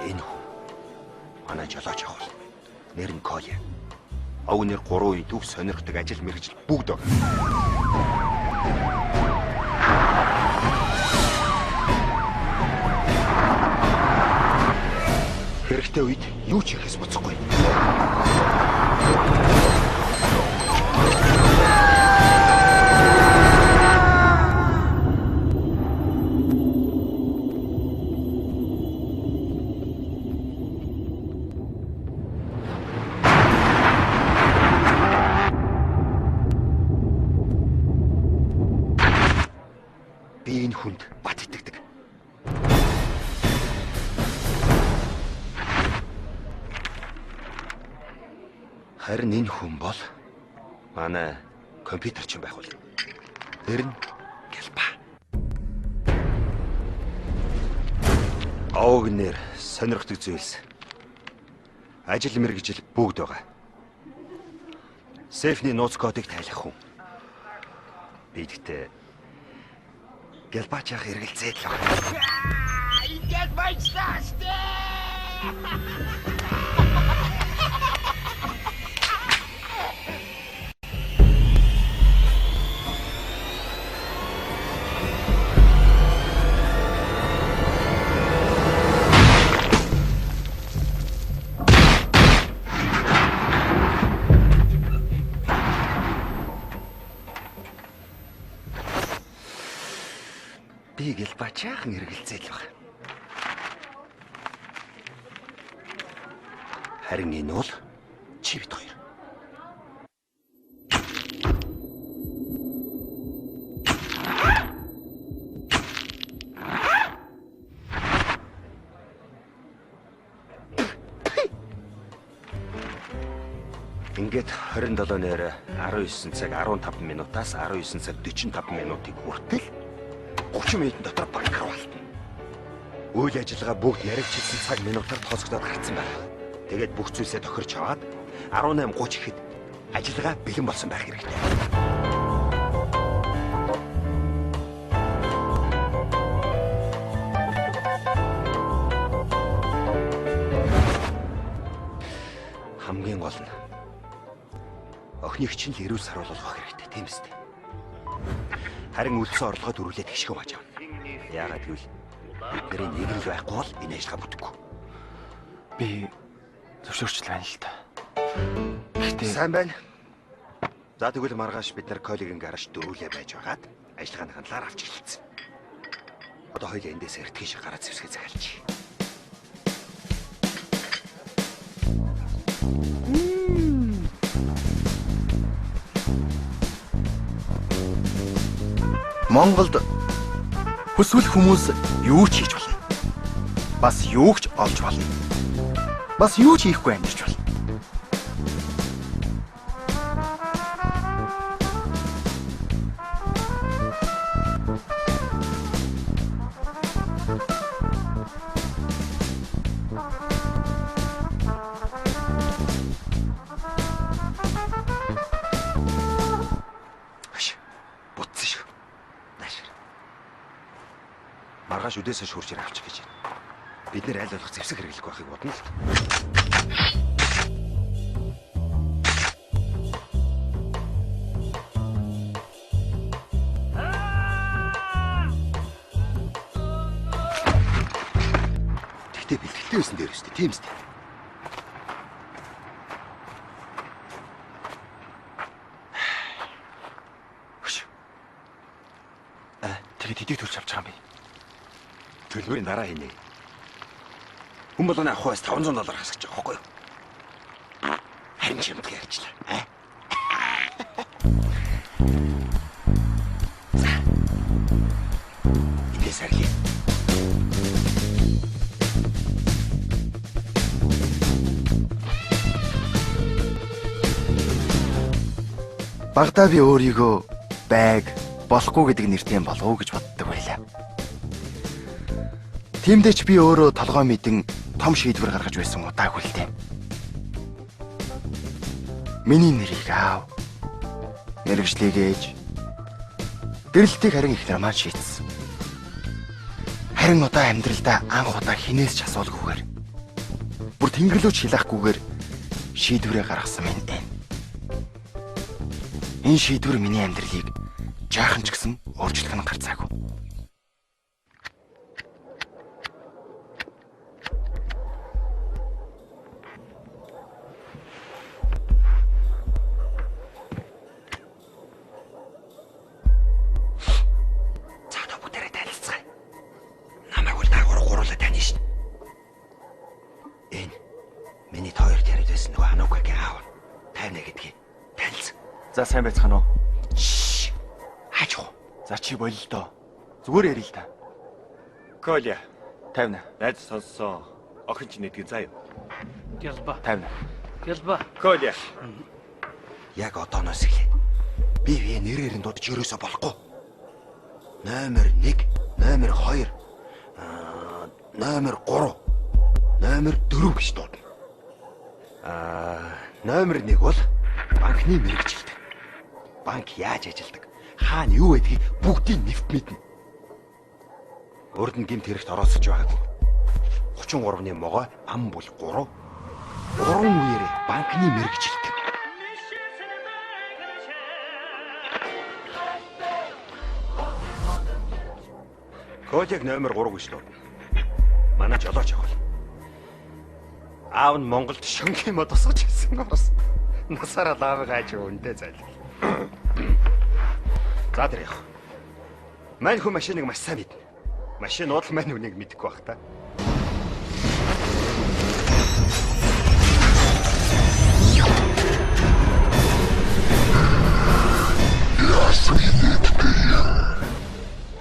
Энэ хүн манай жолооч авах. Нэр нь Коля. Овнэр 3 үе төв сонирхдаг ажил мэргэжил бүгд байгаа. Хэрэгтэй үед юу ч хийхээс буцахгүй. Би энэ хүнд бат итгэдэг. Харин энэ хүн бол манай компьютерчин байх бол. Тэр нь Гэлба. Огнэр сонирхдаг зүйлс. Ажил мэргэжил бүгд байгаа. Сефний нууц кодыг тайлах хүн. Би гэхдээ Гэлбачаах эргэлзээд л байна. Ингээд баяжлаа штэ. Би Гэлбачаахан эргэлзээд л байна. Харин энэ бол чи бит хоёр. Ингээд 27-ноор 19 цаг 15 минутаас 19 цаг 45 минутыг хүртэл 30 минутын дотор банкруу алтна. Үйл ажиллагаа бүгд наригчилсан цаг минутаар тооцогдоод гарцсан байна. Тэгээд бүх зүйлсээ тохирч аваад 18:30 ихэд ажиллагаа бэлэн болсон байх хэрэгтэй. Хамгийн гол нь охиныг чинь л эрүүл саруулах хэрэгтэй, тийм үстэй. Харин үлдсэн орлогоо дөрвөлээд гიშгэн бааж авна. Яагаад гэвэл бидний нэг л байхгүй бол энэ ажиллагаа бүтэхгүй. Би зөвшөөрч байна л та. Гэхдээ сайн байна. За тэгвэл маргааш бид нар Колигийн гараж дөрвөлээ байж байгаад ажиллагааны хандлаар авч эхэлсэн. Одоо хоёул эндээс эртгийн шиг гараа зэвсгээ захиалчих. Монголд хүсвэл хүмүүс юу ч хийж болно. Бас юу ч олж болно. Бас юу ч хийхгүй амьдарч болно. Маргааш өдөөсөө шүүрч ирээ авчих гэж байна. Бид нэр аль болох зэвсэг хэрэглэх байхыг бодно л. Тэгтээ бэлтгэлтэй байсан дээр өстэй, тийм үстэй. Тэгээд хэдийг төлж авч байгаа юм бэ? Төлбөрийн дараа хийнэ. Хүн болгоны авахаас $500 хасаж байгаа байхгүй юу? Харин ч юмд ярьчлаа. За. Идээс арилъя. Багадаа би өөрийгөө байг болохгүй гэдэг нэртэй болов уу гэж боддог байлаа. Тиймдээ ч би өөрөө толгой мэдэн том шийдвэр гаргаж байсан удаагүй л дээ. Миний нэрийг аав. Мэргэжлийг ээж. Гэрэлтийг харин их намаа шийдсэн. Харин одоо амьдралдаа анх удаа хинээс ч асуулгүйгээр Бүр тэнгэрлөө шилэхгүйгээр шийдвэрээ гаргасан минь энэ. Энэ шийдвэр миний амьдралыг жаахан ч гэсэн өөрчлөх нь гарцаагүй. Цаадаа бүгдээрээ танилцгаая. Намайг бол дагуур гуруулаа тань шин. Энэ миний тойрт яриад байсан нөгөө Анукагийн аав. Тайна гэдгийг танилсан. За сайн байцгаана уу? Шш. Хаач уу? За чи болил доо. Зүгээр ярил л та. Коля, Тайвна. найз сонссон. Охин ч нэгдгийг заа юу. Ялба. Тайвна. Ялба. Коля, Яг одооноос эхлээд бие нэрээр нь дуудаж ерөөсө болохгүй. Номер 1, номер 2, номер 3, номер 4 гэж дуудана. Номер 1 бол банкны мэрэгчлэлт. Банк яаж ажилладаг, хаана юу байдгийг бүгдийг нэвт мэднэ. Урд нь гэмт хэрэгт орооцож байгаагүй. 33-ны могой ам бол 3. 3 үеэрээ банкны мэрэгчлэлт. Кодыг номер 3 гэж дуудана. Манай жолооч авал. Аав нь Монголд шөнгийн мод тусгаж ирсэн орос. Насаараа лаавыг хайж өндөө зайл. За тэр яах. Мань хүн машиныг маш сайн мэднэ. Машин уудал мань хүнийг мэдэхгүй байх та.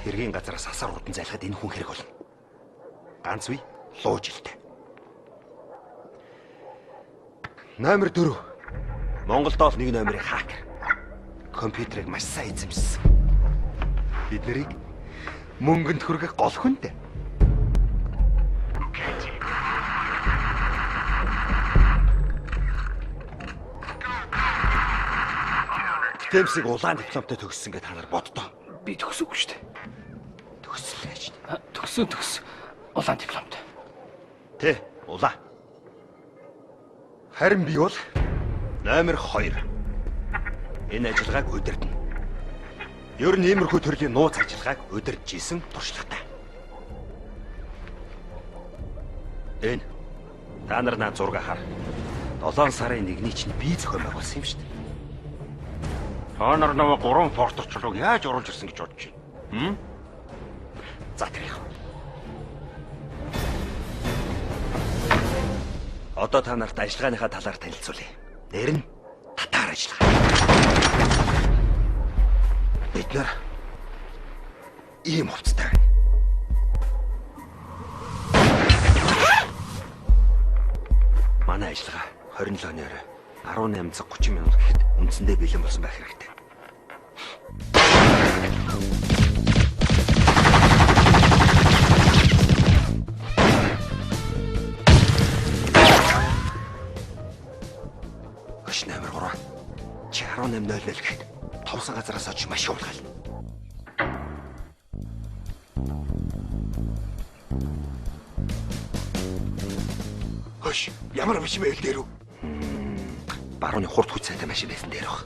Хэргийн газараас асар хурдан зайлахад энэ хүн хэрэг болно. Ганц үе луу жилтэй. Номер 4. Монголд бол нэг номерын хакер. Компьютерыг маш сайн эзэмшсэн. Бид нарыг мөнгөнд хүргэх гол хүнтэй. Тэмсэг улаан дипломтой төгссөн гэж та нар боддоо. Би төгсөөгүй шүү дээ. Төгссөн гэж. Төгс. Улаан дипломтой. Тэ, улаан. Харин би бол номер 2. Энэ ажиллагааг удирдна. Ер нь иймэрхүү төрлийн нууц ажиллагааг удирдж исэн туршлагатай. Энэ та нар наа зураг хар. 7 сарын 1-ний чинь би зохион байгуулсан юм шүү дээ. Та нар намайг 3 порторчлог яаж оруулж ирсэн гэж бодож байна? За тэр яах. Одоо та нарт ажиллагааныхаа талаар танилцуулъя. Нэр нь татар ажиллагаа. Бид нар ийм хувцастай байна. Манай ажиллагаа 27 оны орой 18 цаг 30 минут гэхэд үндсэндээ бэлэн болсон байх хэрэгтэй. Хөш номер 3. Чи 18:00 гэхэд товсон газараас очиж маш уулгаал. Хөш, ямар машин байл дээр үү? Барууны хурд хүч сайтай машин байсан дээр баг.